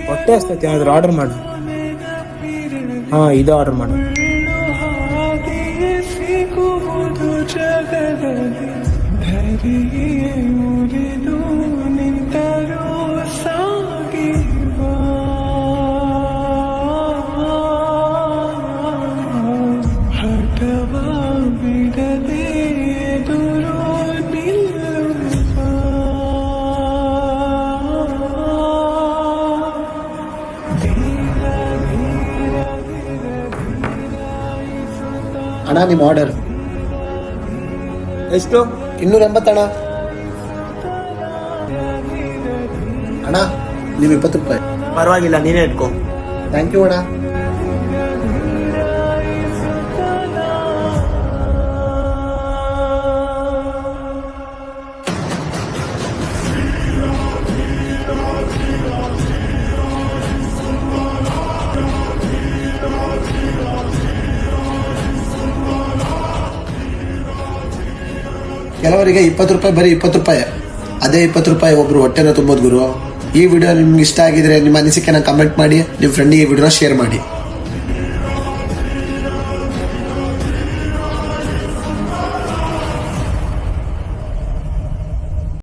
ಹೊಟ್ಟೆ ಹಸ್ತೈತಿ, ಯಾವ್ದಾರು ಆರ್ಡರ್ ಮಾಡು. ಹಾ, ಇದು ಆರ್ಡರ್ ಮಾಡು. ಅಣ್ಣ ನಿಮ್ಮ ಆರ್ಡರ್ ಎಷ್ಟು? 280 ಅಣ್ಣ. ಅಣ್ಣ ನೀವು 20 ರೂಪಾಯಿ. ಪರವಾಗಿಲ್ಲ, ನೀನೇ ಇಟ್ಕೋ. ಥ್ಯಾಂಕ್ ಯು ಅಣ್ಣ. ಕೆಲವರಿಗೆ 20 ರೂಪಾಯಿ ಬರೀ 20 ರೂಪಾಯಿ. ಅದೇ 20 ರೂಪಾಯಿ ಒಬ್ರು ಹೊಟ್ಟೆನ ತುಂಬೋದು ಗುರು. ಈ ವಿಡಿಯೋ ನಿಮ್ಗೆ ಇಷ್ಟ ಆಗಿದ್ರೆ ನಿಮ್ಮ ಅನಿಸಿಕೆನ ಕಮೆಂಟ್ ಮಾಡಿ, ನಿಮ್ಮ ಫ್ರೆಂಡಿಗೆ ಈ ವಿಡಿಯೋನ ಶೇರ್ ಮಾಡಿ.